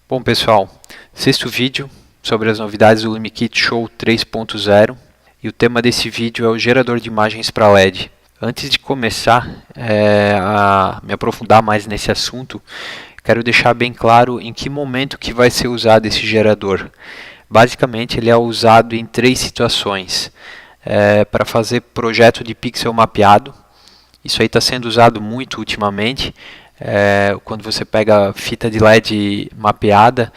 Bom pessoal, sexto vídeo sobre as novidades do LumiKit Show 3.0 e o tema desse vídeo é o gerador de imagens para LED. Antes de começar a me aprofundar mais nesse assunto, quero deixar bem claro em que momento que vai ser usado esse gerador. Basicamente ele é usado em três situações. Para fazer projeto de pixel mapeado, isso aí está sendo usado muito ultimamente. Quando você pega fita de LED mapeada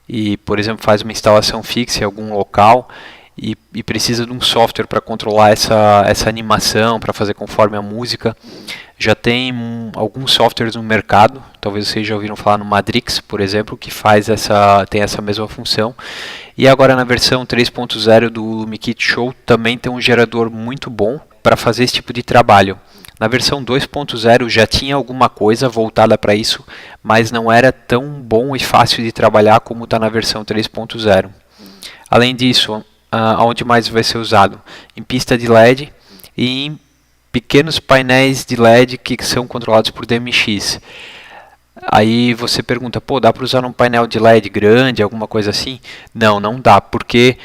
e, por exemplo, faz uma instalação fixa em algum local e precisa de um software para controlar essa animação, para fazer conforme a música. Já tem alguns softwares no mercado, talvez vocês já ouviram falar no Madrix, por exemplo, que tem essa mesma função. E agora na versão 3.0 do LumiKit Show também tem um gerador muito bom para fazer esse tipo de trabalho. Na versão 2.0 já tinha alguma coisa voltada para isso, mas não era tão bom e fácil de trabalhar como está na versão 3.0. Além disso, onde mais vai ser usado? Em pista de LED e em pequenos painéis de LED que são controlados por DMX. Aí você pergunta, dá para usar um painel de LED grande, alguma coisa assim? Não, não dá, porque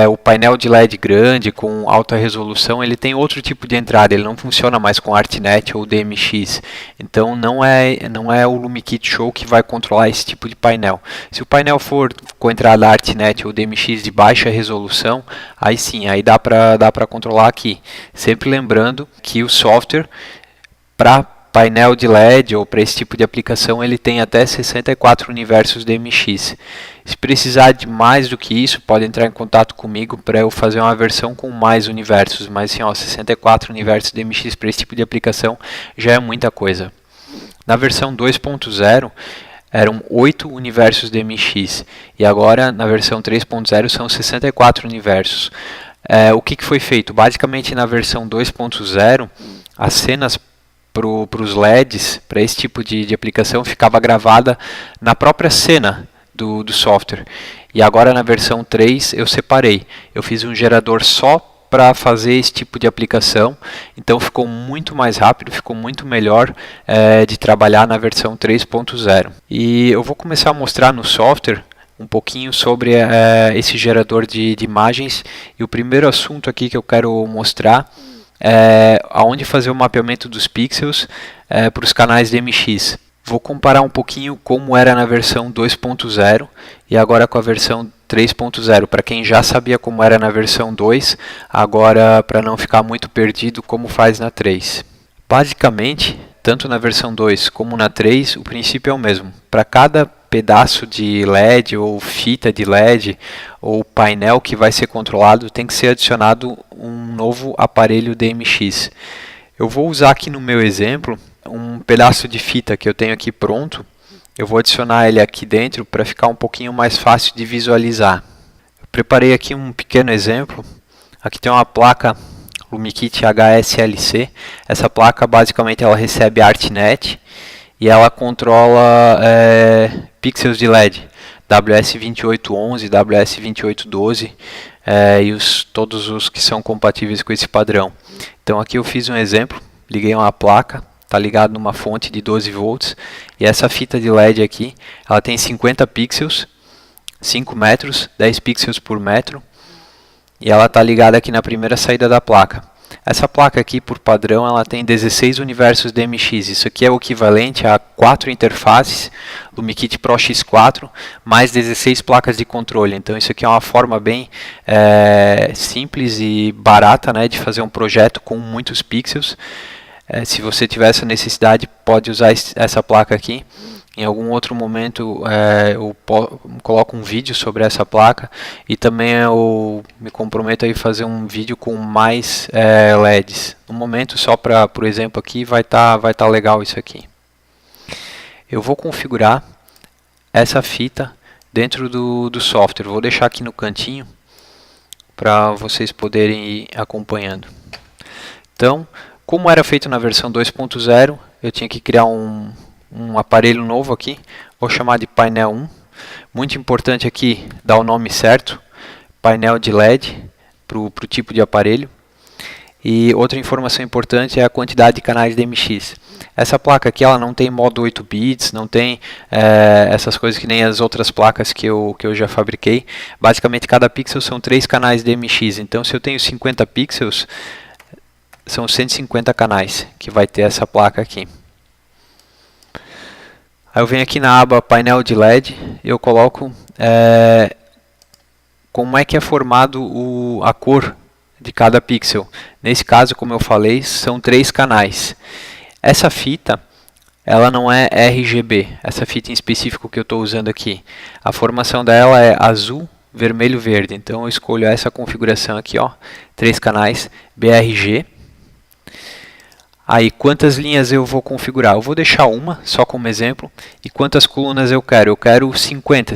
o painel de LED grande com alta resolução ele tem outro tipo de entrada, ele não funciona mais com ArtNet ou DMX. Então não é o LumiKit Show que vai controlar esse tipo de painel. Se o painel for com entrada ArtNet ou DMX de baixa resolução, aí sim, aí dá para controlar aqui. Sempre lembrando que o software para painel de LED ou para esse tipo de aplicação ele tem até 64 universos DMX. Se precisar de mais do que isso, pode entrar em contato comigo para eu fazer uma versão com mais universos, mas assim, 64 universos DMX para esse tipo de aplicação já é muita coisa. Na versão 2.0 eram 8 universos DMX e agora na versão 3.0 são 64 universos. O que foi feito? Basicamente na versão 2.0 as cenas para os LEDs, para esse tipo de aplicação, ficava gravada na própria cena do software. E agora na versão 3 eu separei. Eu fiz um gerador só para fazer esse tipo de aplicação. Então ficou muito mais rápido, ficou muito melhor de trabalhar na versão 3.0. E eu vou começar a mostrar no software um pouquinho sobre esse gerador de imagens. E o primeiro assunto aqui que eu quero mostrar aonde fazer o mapeamento dos pixels para os canais DMX. Vou comparar um pouquinho como era na versão 2.0 e agora com a versão 3.0. Para quem já sabia como era na versão 2, agora para não ficar muito perdido, como faz na 3. Basicamente, tanto na versão 2 como na 3, o princípio é o mesmo. Para cada pedaço de LED ou fita de LED ou painel que vai ser controlado, tem que ser adicionado um novo aparelho DMX. Eu vou usar aqui no meu exemplo um pedaço de fita que eu tenho aqui pronto. Eu vou adicionar ele aqui dentro para ficar um pouquinho mais fácil de visualizar. Eu preparei aqui um pequeno exemplo. Aqui tem uma placa LumiKit HSLC. Essa placa basicamente ela recebe ArtNet e ela controla pixels de LED, WS2811, WS2812 e todos os que são compatíveis com esse padrão. Então aqui eu fiz um exemplo, liguei uma placa, está ligado numa fonte de 12 volts e essa fita de LED aqui, ela tem 50 pixels, 5 metros, 10 pixels por metro e ela está ligada aqui na primeira saída da placa. Essa placa aqui, por padrão, ela tem 16 universos DMX. Isso aqui é o equivalente a 4 interfaces LumiKit Pro X4 mais 16 placas de controle. Então isso aqui é uma forma bem simples e barata, né, de fazer um projeto com muitos pixels. Se você tiver essa necessidade, pode usar essa placa aqui. Em algum outro momento eu coloco um vídeo sobre essa placa e também eu me comprometo a fazer um vídeo com mais LEDs. No momento, só para, por exemplo, aqui vai tá legal isso aqui. Eu vou configurar essa fita dentro do software. Vou deixar aqui no cantinho para vocês poderem ir acompanhando. Então, como era feito na versão 2.0, eu tinha que criar um aparelho novo aqui, vou chamar de painel 1. Muito importante aqui dar o nome certo, painel de LED para o tipo de aparelho. E outra informação importante é a quantidade de canais DMX. Essa placa aqui ela não tem modo 8 bits, não tem essas coisas que nem as outras placas que eu já fabriquei. Basicamente cada pixel são 3 canais DMX, então se eu tenho 50 pixels, são 150 canais que vai ter essa placa aqui. Aí eu venho aqui na aba painel de LED e eu coloco como é que é formado a cor de cada pixel. Nesse caso, como eu falei, são 3 canais. Essa fita, ela não é RGB, essa fita em específico que eu estou usando aqui. A formação dela é azul, vermelho, verde. Então eu escolho essa configuração aqui, ó, 3 canais BRG. Aí, quantas linhas eu vou configurar? Eu vou deixar uma, só como exemplo. E quantas colunas eu quero? Eu quero 50,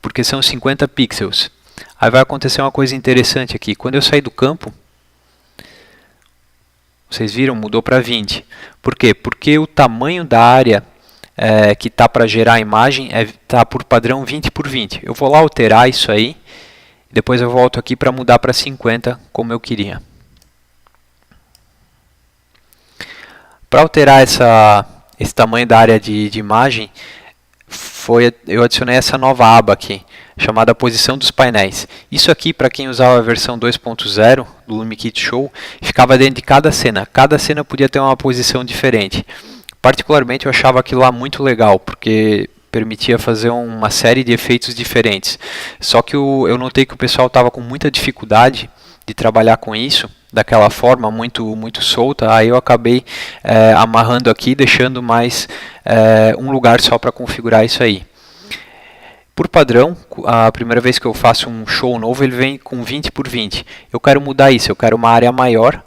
porque são 50 pixels. Aí vai acontecer uma coisa interessante aqui. Quando eu sair do campo, vocês viram? Mudou para 20. Por quê? Porque o tamanho da área que está para gerar a imagem está por padrão 20 por 20. Eu vou lá alterar isso aí. Depois eu volto aqui para mudar para 50, como eu queria. Para alterar esse tamanho da área de imagem, eu adicionei essa nova aba aqui, chamada posição dos painéis. Isso aqui, para quem usava a versão 2.0 do LumiKit Show, ficava dentro de cada cena. Cada cena podia ter uma posição diferente. Particularmente eu achava aquilo lá muito legal, porque permitia fazer uma série de efeitos diferentes. Só que eu notei que o pessoal estava com muita dificuldade de trabalhar com isso daquela forma muito solta. Aí eu acabei amarrando aqui, deixando mais um lugar só para configurar isso aí. Por padrão, a primeira vez que eu faço um show novo, ele vem com 20 por 20. Eu quero mudar isso, eu quero uma área maior.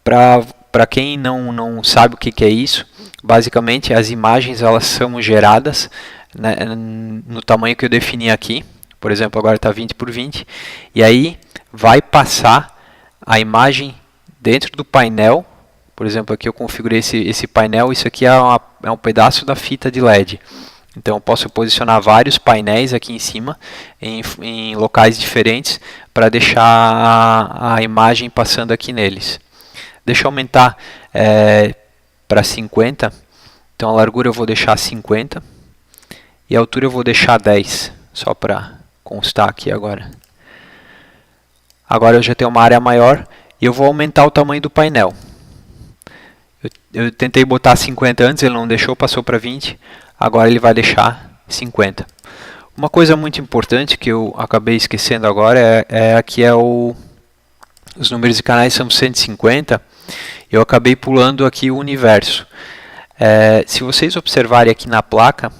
Para quem não sabe o que é isso, basicamente as imagens elas são geradas, né, no tamanho que eu defini aqui. Por exemplo, agora está 20 por 20. E aí vai passar a imagem dentro do painel. Por exemplo, aqui eu configurei esse painel. Isso aqui é um pedaço da fita de LED. Então eu posso posicionar vários painéis aqui em cima, em locais diferentes, para deixar a imagem passando aqui neles. Deixa eu aumentar para 50. Então a largura eu vou deixar 50. E a altura eu vou deixar 10. Só para constar aqui agora. Agora eu já tenho uma área maior e eu vou aumentar o tamanho do painel. Eu tentei botar 50 antes, ele não deixou, passou para 20. Agora ele vai deixar 50. Uma coisa muito importante que eu acabei esquecendo agora aqui os números de canais são 150. Eu acabei pulando aqui o universo. Se vocês observarem aqui na placa,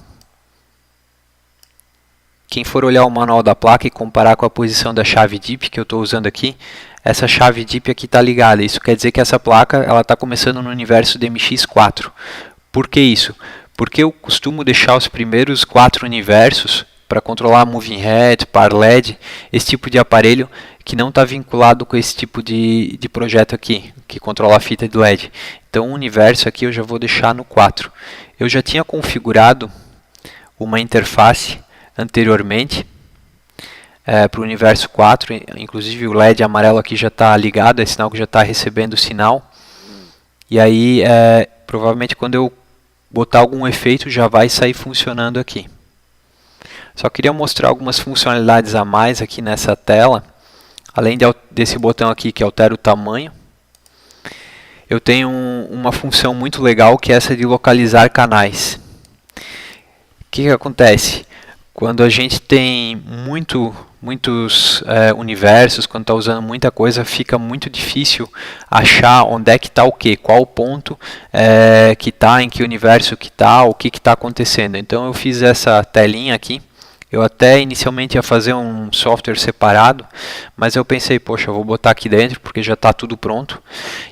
quem for olhar o manual da placa e comparar com a posição da chave DIP que eu estou usando aqui, essa chave DIP aqui está ligada. Isso quer dizer que essa placa está começando no universo DMX4. Por que isso? Porque eu costumo deixar os primeiros 4 universos para controlar Moving Head, Par LED, esse tipo de aparelho que não está vinculado com esse tipo de projeto aqui, que controla a fita de LED. Então o universo aqui eu já vou deixar no 4. Eu já tinha configurado uma interface anteriormente para o universo 4, inclusive o LED amarelo aqui já está ligado, é sinal que já está recebendo o sinal. E aí provavelmente quando eu botar algum efeito já vai sair funcionando aqui. Só queria mostrar algumas funcionalidades a mais aqui nessa tela. Além desse botão aqui que altera o tamanho, eu tenho uma função muito legal que é essa de localizar canais. O que acontece? Quando a gente tem muitos universos, quando está usando muita coisa, fica muito difícil achar onde é que está o que, qual o ponto que está, em que universo que está, o que está acontecendo. Então eu fiz essa telinha aqui. Eu até inicialmente ia fazer um software separado, mas eu pensei, poxa, eu vou botar aqui dentro porque já está tudo pronto.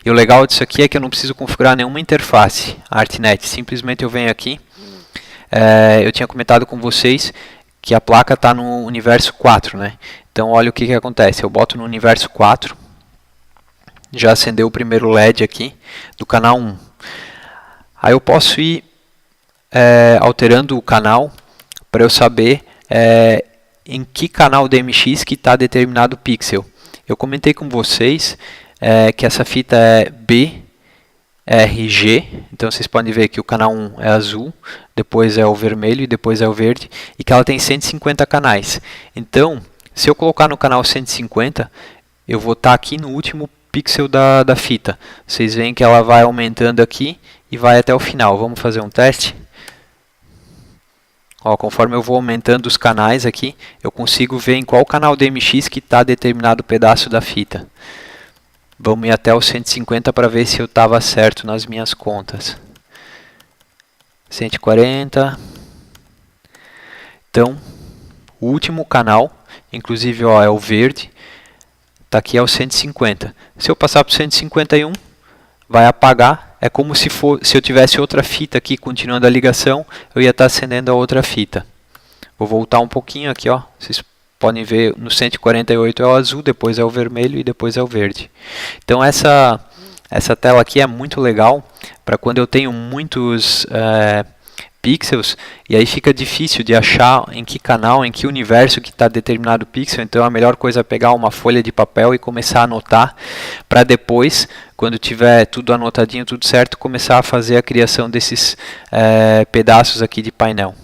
E o legal disso aqui é que eu não preciso configurar nenhuma interface ArtNet. Simplesmente eu venho aqui. Eu tinha comentado com vocês que a placa está no universo 4, né? Então olha o que acontece, eu boto no universo 4, já acendeu o primeiro LED aqui do canal 1. Aí eu posso ir alterando o canal para eu saber em que canal DMX que está determinado pixel. Eu comentei com vocês que essa fita é RG. Então vocês podem ver que o canal 1 é azul, depois é o vermelho e depois é o verde, e que ela tem 150 canais. Então, se eu colocar no canal 150, eu vou estar aqui no último pixel da fita. Vocês veem que ela vai aumentando aqui e vai até o final. Vamos fazer um teste. Ó, conforme eu vou aumentando os canais aqui, eu consigo ver em qual canal DMX que está determinado pedaço da fita. Vamos ir até o 150 para ver se eu estava certo nas minhas contas. 140. Então, o último canal, inclusive ó, é o verde, está aqui é o 150. Se eu passar para o 151, vai apagar. É como se eu tivesse outra fita aqui continuando a ligação, eu ia estar acendendo a outra fita. Vou voltar um pouquinho aqui, ó. Vocês podem ver no 148 é o azul, depois é o vermelho e depois é o verde. Então essa tela aqui é muito legal para quando eu tenho muitos pixels e aí fica difícil de achar em que canal, em que universo que está determinado pixel. Então a melhor coisa é pegar uma folha de papel e começar a anotar para depois, quando tiver tudo anotadinho, tudo certo, começar a fazer a criação desses pedaços aqui de painel.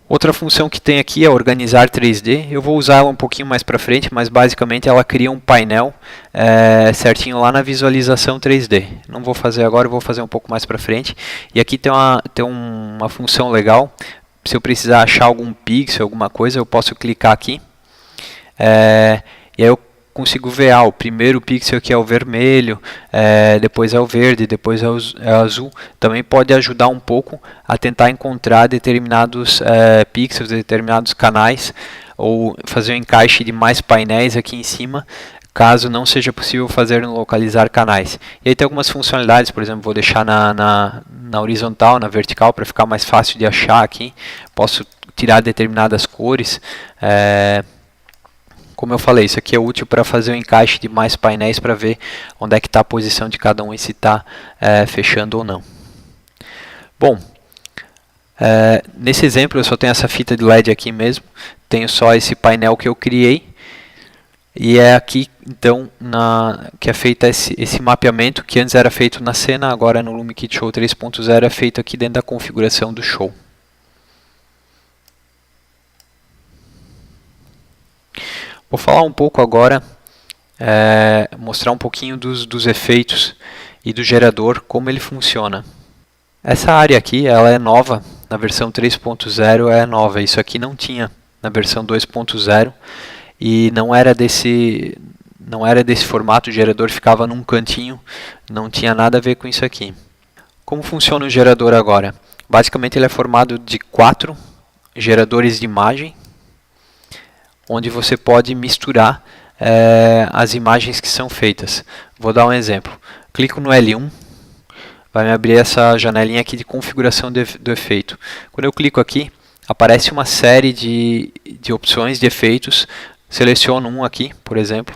Outra função que tem aqui é organizar 3D. Eu vou usar ela um pouquinho mais para frente, mas basicamente ela cria um painel certinho lá na visualização 3D. Não vou fazer agora, eu vou fazer um pouco mais para frente. E aqui tem uma função legal. Se eu precisar achar algum pixel, alguma coisa, eu posso clicar aqui. E aí eu consigo ver o primeiro pixel aqui é o vermelho, depois é o verde, depois é o azul. Também pode ajudar um pouco a tentar encontrar determinados pixels, determinados canais, ou fazer um encaixe de mais painéis aqui em cima, caso não seja possível fazer no localizar canais. E aí tem algumas funcionalidades, por exemplo, vou deixar na horizontal, na vertical, para ficar mais fácil de achar aqui. Posso tirar determinadas cores. Como eu falei, isso aqui é útil para fazer o encaixe de mais painéis para ver onde é que está a posição de cada um e se está fechando ou não. Bom, nesse exemplo eu só tenho essa fita de LED aqui mesmo, tenho só esse painel que eu criei, e é aqui então que é feito esse mapeamento, que antes era feito na cena, agora no LumiKit Show 3.0 é feito aqui dentro da configuração do show. Vou falar um pouco agora, mostrar um pouquinho dos efeitos e do gerador, como ele funciona. Essa área aqui ela é nova, na versão 3.0 é nova, isso aqui não tinha na versão 2.0 e não era desse formato, o gerador ficava num cantinho, não tinha nada a ver com isso aqui. Como funciona o gerador agora? Basicamente ele é formado de 4 geradores de imagem, onde você pode misturar as imagens que são feitas. Vou dar um exemplo. Clico no L1, vai me abrir essa janelinha aqui de configuração do efeito. Quando eu clico aqui, aparece uma série de opções de efeitos. Seleciono um aqui, por exemplo.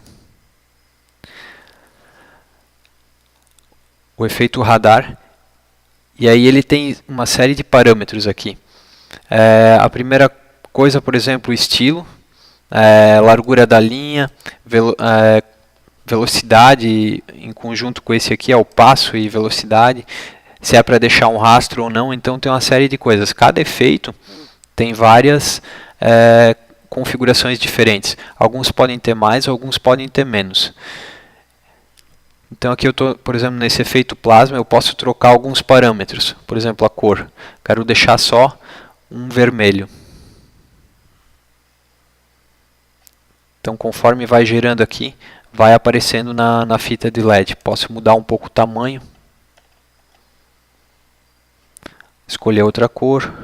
O efeito radar. E aí ele tem uma série de parâmetros aqui. A primeira coisa, por exemplo, o estilo. Largura da linha, velocidade em conjunto com esse aqui é o passo e velocidade, se é para deixar um rastro ou não. Então tem uma série de coisas. Cada efeito tem várias configurações diferentes. Alguns podem ter mais, alguns podem ter menos. Então aqui eu estou, por exemplo, nesse efeito plasma, eu posso trocar alguns parâmetros. Por exemplo, a cor. Quero deixar só um vermelho. Então, conforme vai gerando aqui, vai aparecendo na fita de LED. Posso mudar um pouco o tamanho. Escolher outra cor.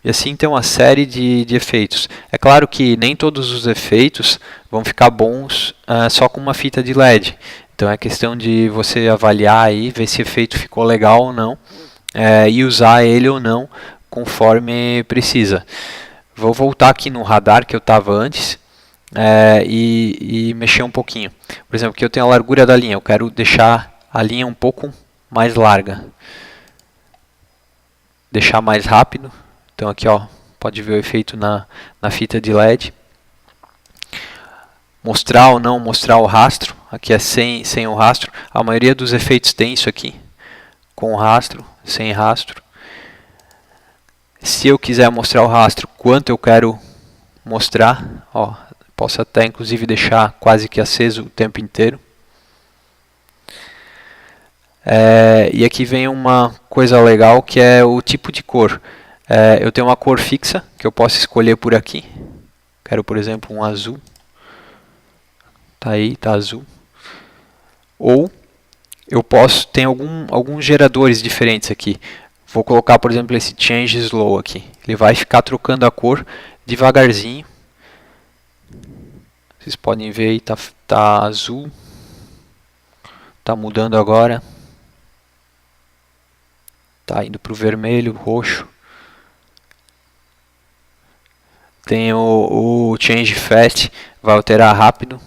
E assim tem uma série de efeitos. É claro que nem todos os efeitos vão ficar bons só com uma fita de LED. Então é questão de você avaliar aí, ver se o efeito ficou legal ou não, e usar ele ou não conforme precisa. Vou voltar aqui no radar que eu estava antes e mexer um pouquinho. Por exemplo, aqui eu tenho a largura da linha, eu quero deixar a linha um pouco mais larga. Deixar mais rápido. Então aqui pode ver o efeito na fita de LED. mostrar ou não mostrar o rastro. Aqui é sem o rastro. A maioria dos efeitos tem isso aqui, com rastro, sem rastro. Se eu quiser mostrar o rastro, quanto eu quero mostrar, ó, posso até inclusive deixar quase que aceso o tempo inteiro. E aqui vem uma coisa legal que é o tipo de cor. Eu tenho uma cor fixa que eu posso escolher por aqui. Quero, por exemplo, um azul. Tá aí, tá azul. Ou eu posso ter alguns geradores diferentes aqui. Vou colocar, por exemplo, esse Change Slow aqui. Ele vai ficar trocando a cor devagarzinho. Vocês podem ver aí, tá azul. Tá mudando agora. Tá indo para o vermelho, roxo. Tem o Change Fast, vai alterar rápido.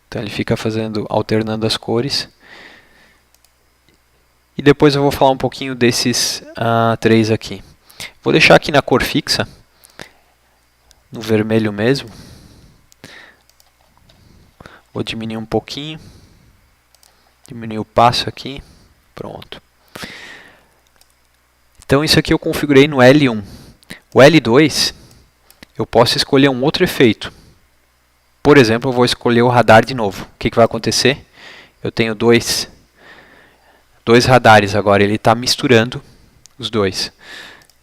Então ele fica alternando as cores. E depois eu vou falar um pouquinho desses três aqui. Vou deixar aqui na cor fixa, no vermelho mesmo. Vou diminuir um pouquinho. Diminuir o passo aqui. Pronto. Então isso aqui eu configurei no L1. O L2, eu posso escolher um outro efeito. Por exemplo, eu vou escolher o radar de novo. O que vai acontecer? Eu tenho dois radares agora, ele está misturando os dois.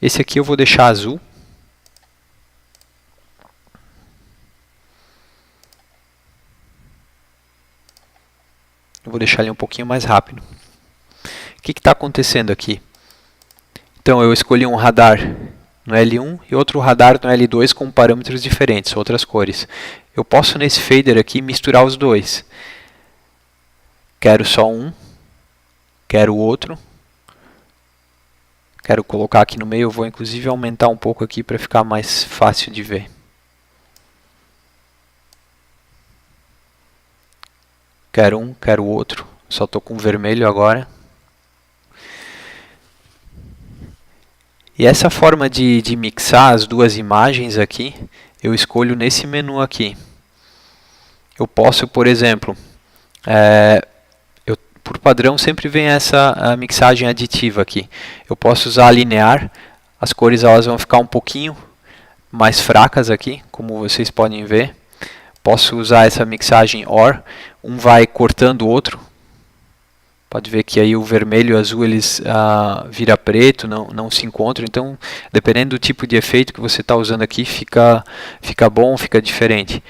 Esse aqui eu vou deixar azul. Eu vou deixar ele um pouquinho mais rápido. O que está acontecendo aqui? Então eu escolhi um radar no L1 e outro radar no L2 com parâmetros diferentes, outras cores. Eu posso nesse fader aqui misturar os dois. Quero só um, quero o outro. Quero colocar aqui no meio, eu vou inclusive aumentar um pouco aqui para ficar mais fácil de ver. Quero um, quero o outro. Só estou com vermelho agora. E essa forma de mixar as duas imagens aqui, eu escolho nesse menu aqui. Eu posso, por exemplo, por padrão sempre vem essa mixagem aditiva aqui. Eu posso usar linear, as cores elas vão ficar um pouquinho mais fracas aqui, como vocês podem ver. Posso usar essa mixagem OR, um vai cortando o outro. Pode ver que aí o vermelho e o azul eles vira preto, não se encontram. Então, dependendo do tipo de efeito que você está usando aqui, fica bom, fica diferente.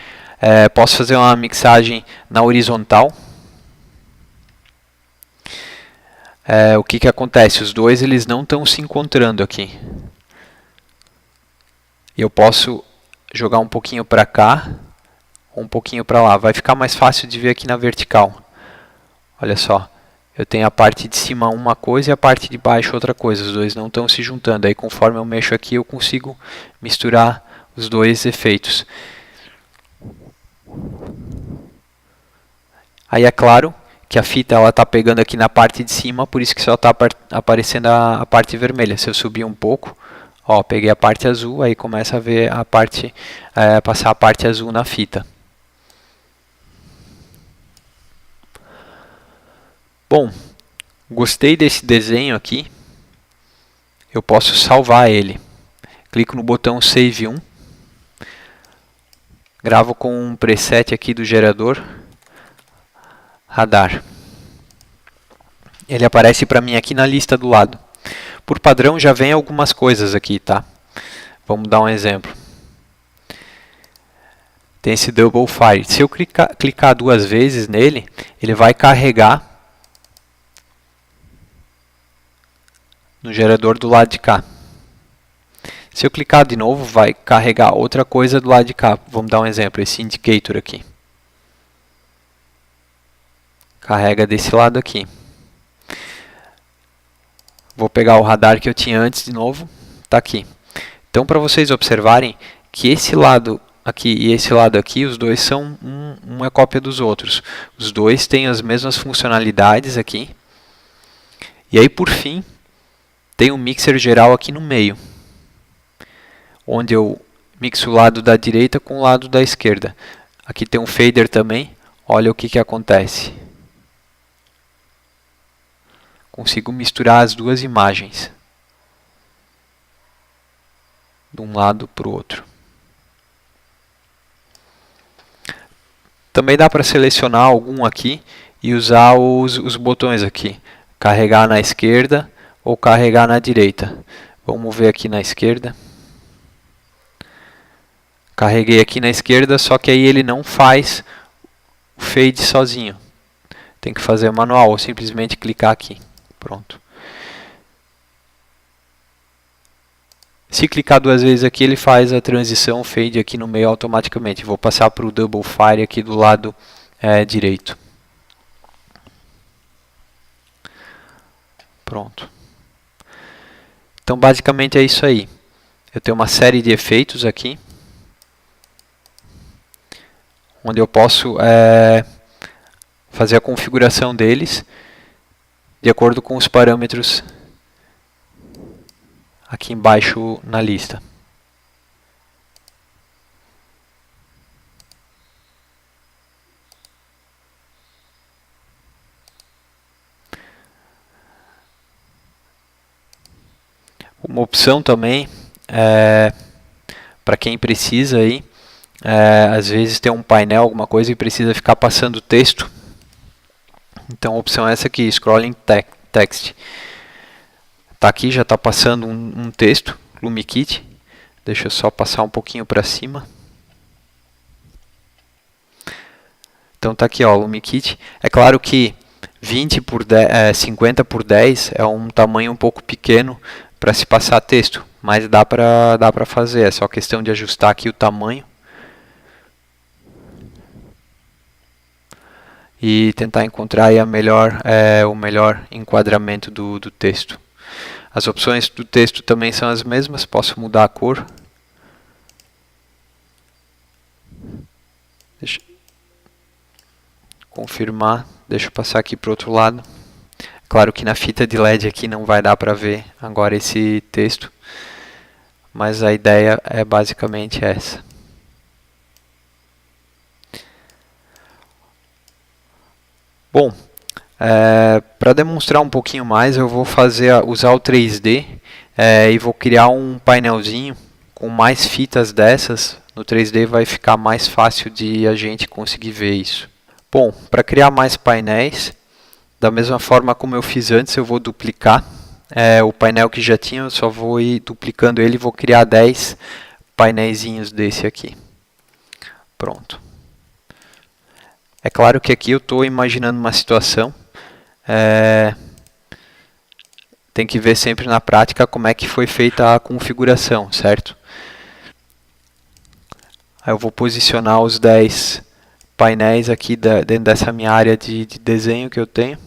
Posso fazer uma mixagem na horizontal. O que acontece? Os dois eles não estão se encontrando aqui. Eu posso jogar um pouquinho para cá, ou um pouquinho para lá. Vai ficar mais fácil de ver aqui na vertical. Olha só. Eu tenho a parte de cima uma coisa e a parte de baixo outra coisa. Os dois não estão se juntando. Aí conforme eu mexo aqui eu consigo misturar os dois efeitos. Aí é claro que a fita está pegando aqui na parte de cima, por isso que só está aparecendo a parte vermelha. Se eu subir um pouco, ó, peguei a parte azul, aí começa a ver a parte, passar a parte azul na fita. Bom, gostei desse desenho aqui. Eu posso salvar ele. Clico no botão Save 1. Gravo com um preset aqui do gerador. Radar. Ele aparece para mim aqui na lista do lado. Por padrão já vem algumas coisas aqui, tá? Vamos dar um exemplo. Tem esse Double Fire. Se eu clicar duas vezes nele, ele vai carregar no gerador do lado de cá. Se eu clicar de novo, vai carregar outra coisa do lado de cá. Vamos dar um exemplo, esse indicator aqui. Carrega desse lado aqui. Vou pegar o radar que eu tinha antes de novo. Está aqui. Então, para vocês observarem que esse lado aqui e esse lado aqui, os dois são uma cópia dos outros. Os dois têm as mesmas funcionalidades aqui. E aí, por fim, tem um mixer geral aqui no meio, onde eu mixo o lado da direita com o lado da esquerda. Aqui tem um fader também, olha o que acontece. Consigo misturar as duas imagens, de um lado para o outro. Também dá para selecionar algum aqui e usar os botões aqui. Carregar na esquerda ou carregar na direita. Vamos ver aqui na esquerda. Carreguei aqui na esquerda, só que aí ele não faz o fade sozinho. Tem que fazer manual ou simplesmente clicar aqui. Pronto. Se clicar duas vezes aqui, ele faz a transição fade aqui no meio automaticamente. Vou passar para o Double Fire aqui do lado direito. Pronto. Então basicamente é isso aí. Eu tenho uma série de efeitos aqui, onde eu posso fazer a configuração deles de acordo com os parâmetros aqui embaixo na lista. Uma opção também, para quem precisa aí, às vezes tem um painel, alguma coisa e precisa ficar passando texto. Então a opção é essa aqui, Scrolling Text. Tá aqui, já está passando um texto, LumiKit. Deixa eu só passar um pouquinho para cima. Então tá aqui, ó, LumiKit. É claro que 20 por 10, 50 por 10 é um tamanho um pouco pequeno para se passar texto, mas dá para fazer. É só questão de ajustar aqui o tamanho e tentar encontrar aí o melhor enquadramento do texto. As opções do texto também são as mesmas, posso mudar a cor. Deixa eu confirmar, deixa eu passar aqui para o outro lado. Claro que na fita de LED aqui não vai dar para ver agora esse texto, mas a ideia é basicamente essa. Bom, para demonstrar um pouquinho mais, eu vou usar o 3D e vou criar um painelzinho com mais fitas dessas. No 3D vai ficar mais fácil de a gente conseguir ver isso. Bom, para criar mais painéis, da mesma forma como eu fiz antes, eu vou duplicar o painel que já tinha, eu só vou ir duplicando ele e vou criar 10 painéisinhos desse aqui. Pronto. É claro que aqui eu estou imaginando uma situação, tem que ver sempre na prática como é que foi feita a configuração, certo? Aí eu vou posicionar os 10 painéis aqui dentro dessa minha área de desenho que eu tenho.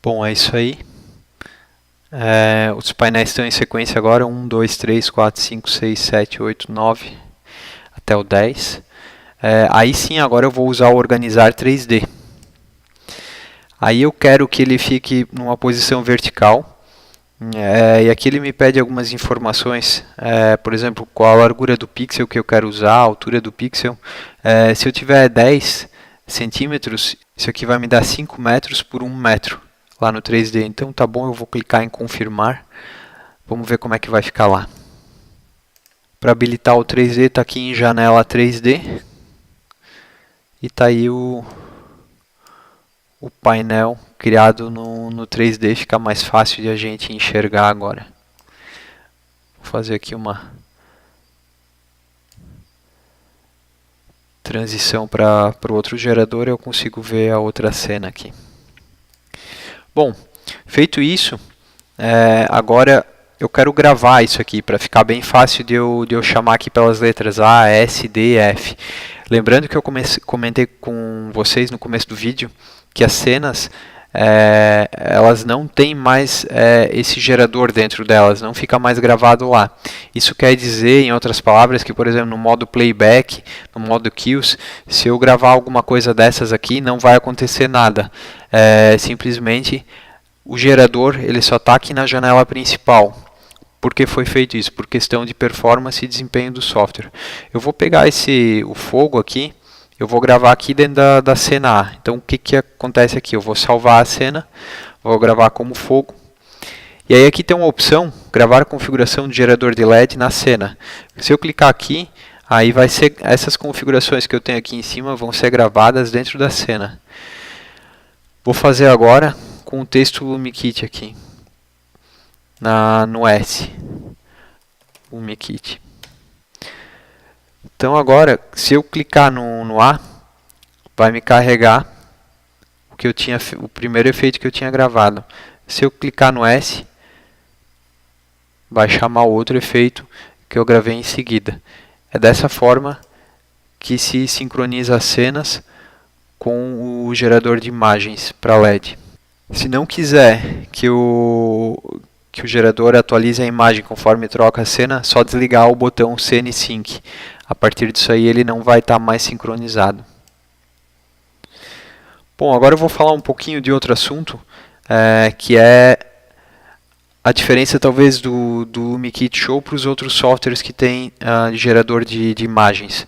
Bom, é isso aí. Os painéis estão em sequência agora, 1, 2, 3, 4, 5, 6, 7, 8, 9, até o 10. Aí sim, agora eu vou usar o Organizar 3D. Aí eu quero que ele fique numa posição vertical. E aqui ele me pede algumas informações, por exemplo, qual a largura do pixel que eu quero usar, a altura do pixel. Se eu tiver 10 centímetros, isso aqui vai me dar 5 metros por 1 metro. Lá no 3D, então tá bom, eu vou clicar em confirmar. Vamos ver como é que vai ficar lá. Para habilitar o 3D, tá aqui em janela 3D. E tá aí o painel criado no 3D, fica mais fácil de a gente enxergar agora. Vou fazer aqui uma transição para o outro gerador, eu consigo ver a outra cena aqui. Bom, feito isso, agora eu quero gravar isso aqui para ficar bem fácil de eu chamar aqui pelas letras A, S, D, F. Lembrando que eu comentei com vocês no começo do vídeo que as cenas elas não têm mais esse gerador dentro delas, não fica mais gravado lá. Isso quer dizer, em outras palavras, que por exemplo no modo playback, no modo kills, se eu gravar alguma coisa dessas aqui, não vai acontecer nada. Simplesmente o gerador ele só está aqui na janela principal. Por que foi feito isso? Por questão de performance e desempenho do software. Eu vou pegar o fogo aqui, eu vou gravar aqui dentro da cena A. Então o que acontece aqui? Eu vou salvar a cena, vou gravar como fogo. E aí aqui tem uma opção, gravar a configuração do gerador de LED na cena. Se eu clicar aqui, aí vai ser essas configurações que eu tenho aqui em cima vão ser gravadas dentro da cena. Vou fazer agora com o texto LumiKit aqui. No S, LumiKit. Então agora, se eu clicar no A, vai me carregar o primeiro efeito que eu tinha gravado. Se eu clicar no S, vai chamar o outro efeito que eu gravei em seguida. É dessa forma que se sincroniza as cenas com o gerador de imagens para LED. Se não quiser que o gerador atualize a imagem conforme troca a cena, só desligar o botão Scene Sync. A partir disso aí ele não vai estar mais sincronizado. Bom, agora eu vou falar um pouquinho de outro assunto, que é a diferença talvez do LumiKit Show para os outros softwares que tem gerador de imagens.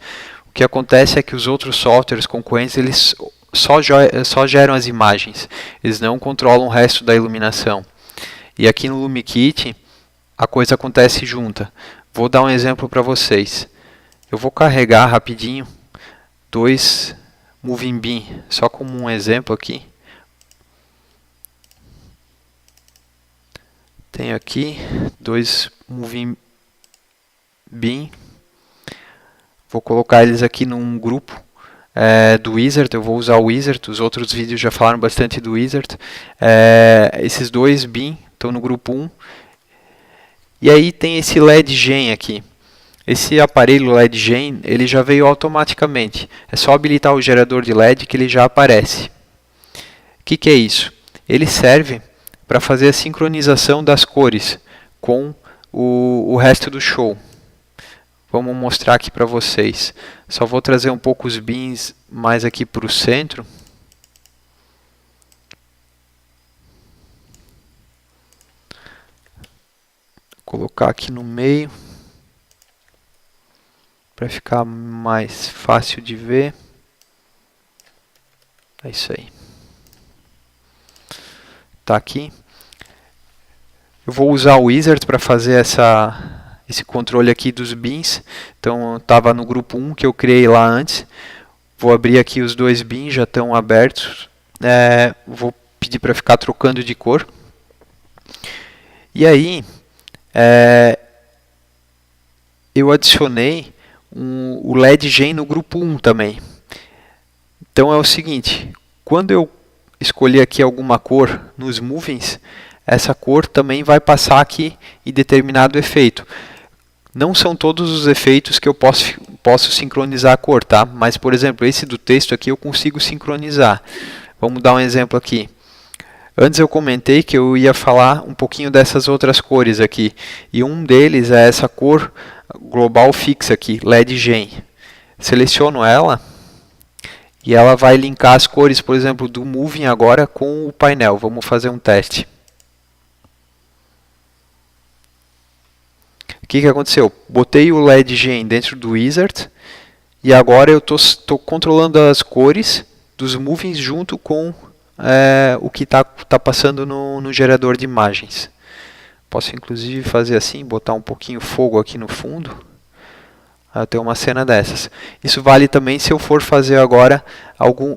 O que acontece é que os outros softwares concorrentes eles só geram as imagens, eles não controlam o resto da iluminação. E aqui no LumiKit a coisa acontece junta. Vou dar um exemplo para vocês. Eu vou carregar rapidinho dois Moving Beam, só como um exemplo aqui. Tenho aqui dois Moving Beam. Vou colocar eles aqui num grupo do Wizard. Eu vou usar o Wizard, os outros vídeos já falaram bastante do Wizard. Esses dois Beam estão no grupo 1. E aí tem esse LED Gen aqui. Esse aparelho LED Gen, ele já veio automaticamente. É só habilitar o gerador de LED que ele já aparece. O que é isso? Ele serve para fazer a sincronização das cores com o resto do show. Vamos mostrar aqui para vocês. Só vou trazer um pouco os beams mais aqui para o centro. Colocar aqui no meio para ficar mais fácil de ver. É isso aí. Tá aqui. Eu vou usar o Wizard para fazer esse controle aqui dos beams. Então estava no grupo 1 que eu criei lá antes. Vou abrir aqui os dois beams, já estão abertos. Vou pedir para ficar trocando de cor. E aí eu adicionei o LED Gen no grupo 1 também. Então é o seguinte, quando eu escolher aqui alguma cor nos movings, essa cor também vai passar aqui em determinado efeito. Não são todos os efeitos que eu posso sincronizar a cor, tá? Mas, por exemplo, esse do texto aqui eu consigo sincronizar. Vamos dar um exemplo aqui. Antes eu comentei que eu ia falar um pouquinho dessas outras cores aqui. E um deles é essa cor global fixa aqui, LED Gen. Seleciono ela e ela vai linkar as cores, por exemplo, do Moving agora com o painel. Vamos fazer um teste. O que aconteceu? Botei o LED Gen dentro do Wizard e agora eu estou controlando as cores dos Movings junto com o que está passando no gerador de imagens. Posso inclusive fazer assim, botar um pouquinho de fogo aqui no fundo. Ter uma cena dessas. Isso vale também se eu for fazer agora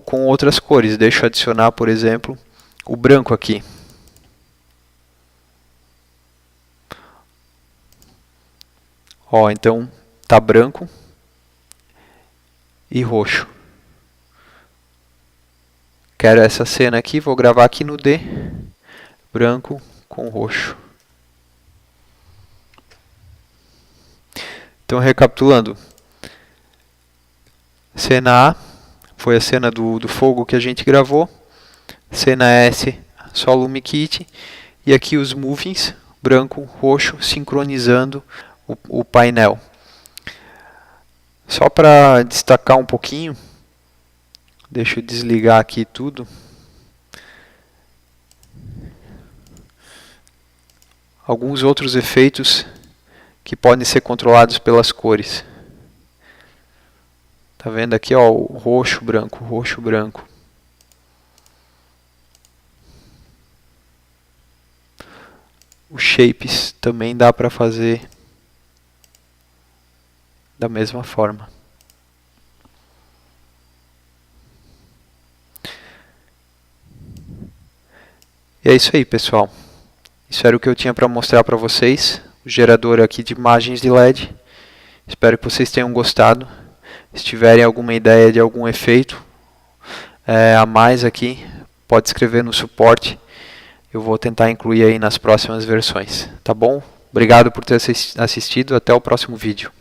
com outras cores. Deixa eu adicionar, por exemplo, o branco aqui. Então tá branco e roxo. Quero essa cena aqui, vou gravar aqui no D, branco com roxo. Então, recapitulando, cena A foi a cena do fogo que a gente gravou. cena S, só LumiKit, e aqui os movings, branco, roxo, sincronizando o painel. Só para destacar um pouquinho, deixa eu desligar aqui tudo. Alguns outros efeitos que podem ser controlados pelas cores. Tá vendo aqui, ó, o roxo, branco, roxo, branco. Os shapes também dá para fazer da mesma forma. E é isso aí, pessoal. Isso era o que eu tinha para mostrar para vocês. O gerador aqui de imagens de LED. Espero que vocês tenham gostado. Se tiverem alguma ideia de algum efeito a mais aqui, pode escrever no suporte. Eu vou tentar incluir aí nas próximas versões. Tá bom? Obrigado por ter assistido. Até o próximo vídeo.